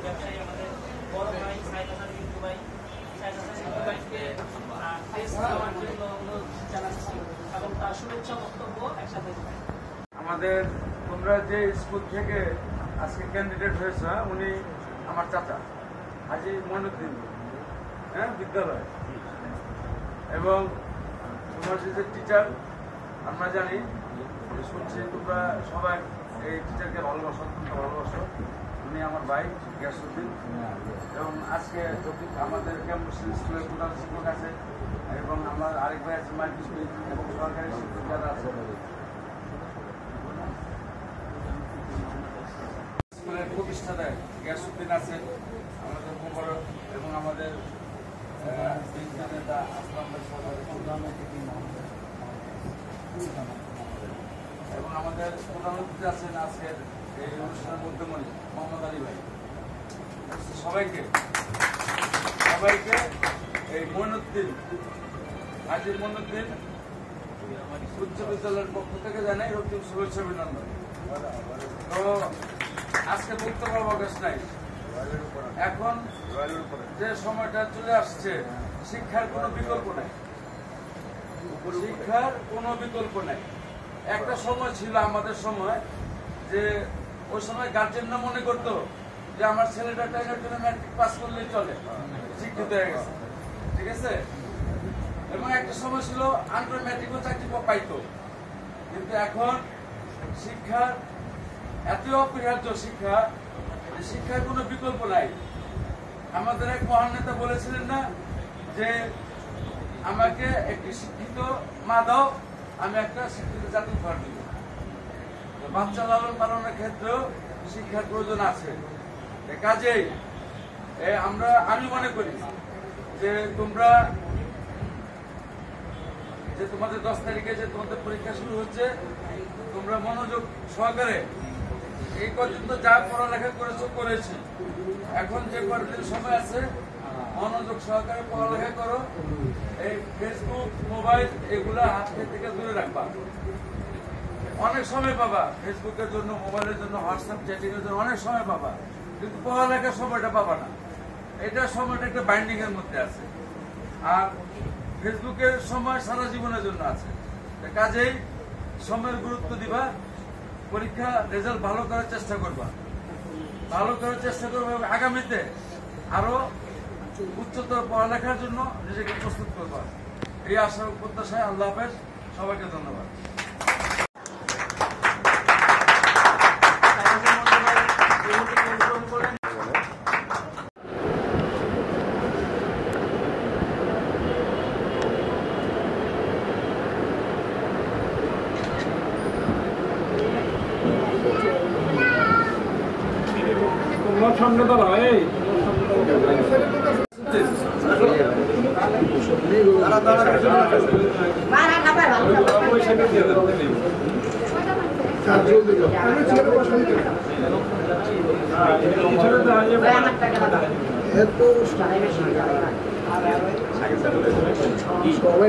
ব্যবসায়ী আমাদের বড় ভাই সাইদ হাসান মিন্টু ভাই, সাইদ হাসান মিন্টু ভাইকে দেওয়ার জন্য অনুরোধ জানাচ্ছি এবং তার শুভেচ্ছা বক্তব্য একসাথে দেবেন। আমাদের তোমরা যে স্কুল থেকে আজকে ক্যান্ডিডেট হয়েছে উনি আমার চাচা হাজি মইনুদ্দিন, হ্যাঁ, বিদ্যালয়। এবং তোমার যে টিচার আমরা জানি, শুনছি তোমরা সবাই এই টিচারকে ভালোবাসো, অত্যন্ত ভালোবাসো। উনি আমার ভাই গিয়াসউদ্দিন। এবং আজকে আমাদের ক্যাম্পাস স্কুলের প্রধান শিক্ষক আছে এবং আমার আরেক ভাই আছে মাইনুল এবং সরকারি শিক্ষক যারা আছে, স্কুলের প্রতিষ্ঠাতা গিয়াসউদ্দিন আছে, আমাদের মোবারক এবং আমাদের নেতা আসলাম ভাই এবং আমাদের প্রধান অতিথি আছেন আজকের এই অনুষ্ঠানের মধ্যমণি মোহাম্মদ আলী ভাই। সবাইকে এই মইনুদ্দিন হাজি মইনুদ্দিন উচ্চ বিদ্যালয়ের পক্ষ থেকে জানাই রক্তিম শুভেচ্ছা অভিনন্দন। তো আজকে বক্তব্য অবকাশ নাই। এখন যে সময়টা চলে আসছে, শিক্ষার কোনো বিকল্প নাই, শিক্ষার কোনো বিকল্প নাই। একটা সময় ছিল আমাদের সময় যে ওই সময় গার্জেনরা মনে করতো যে আমার ছেলেটা টাইমের জন্য ম্যাট্রিক পাস করলেই চলে, শিক্ষিত হয়ে গেছে, ঠিক আছে। এবং একটা সময় ছিল আন্ডার ম্যাট্রিকও চাকরি পাইতো। কিন্তু এখন শিক্ষার এত অপরিহার্য শিক্ষার কোনো বিকল্প নাই। আমাদের এক মহান নেতা বলেছিলেন না যে আমাকে একটি শিক্ষিত মা দাও, আমি একটা শিক্ষিত জাতি উপহার দিব। বাচ্চা লালন পালনের ক্ষেত্রেও শিক্ষার প্রয়োজন আছে। কাজেই আমি মনে করি যে তোমরা যে তোমাদের 10 তারিখে যে তোমাদের পরীক্ষা শুরু হচ্ছে, তোমরা মনোযোগ সহকারে এই পর্যন্ত যা পড়ালেখা করেছি, এখন যে কয়েকদিন সময় আছে মনোযোগ সহকারে পড়ালেখা করো। এই ফেসবুক, মোবাইল এগুলা হাত থেকে দূরে রাখবা। অনেক সময় পাবা ফেসবুকের জন্য, মোবাইলের জন্য, হোয়াটসঅ্যাপ চ্যাটিং এর জন্য অনেক সময় পাবা, কিন্তু পড়ালেখার সময়টা পাবা না। এটা সময়টা একটা বাইন্ডিং এর মধ্যে আছে। আর ফেসবুকের সময় সারা জীবনের জন্য আছে। কাজেই সময়ের গুরুত্ব দিবা, পরীক্ষা রেজাল্ট ভালো করার চেষ্টা করবা, আগামীতে আরো উচ্চতর পড়ালেখার জন্য নিজেকে প্রস্তুত করবা। এই আশা প্রত্যাশায় আল্লাহ হাফেজ, সবাইকে ধন্যবাদ। সামনে দাঁড়া এই সবাই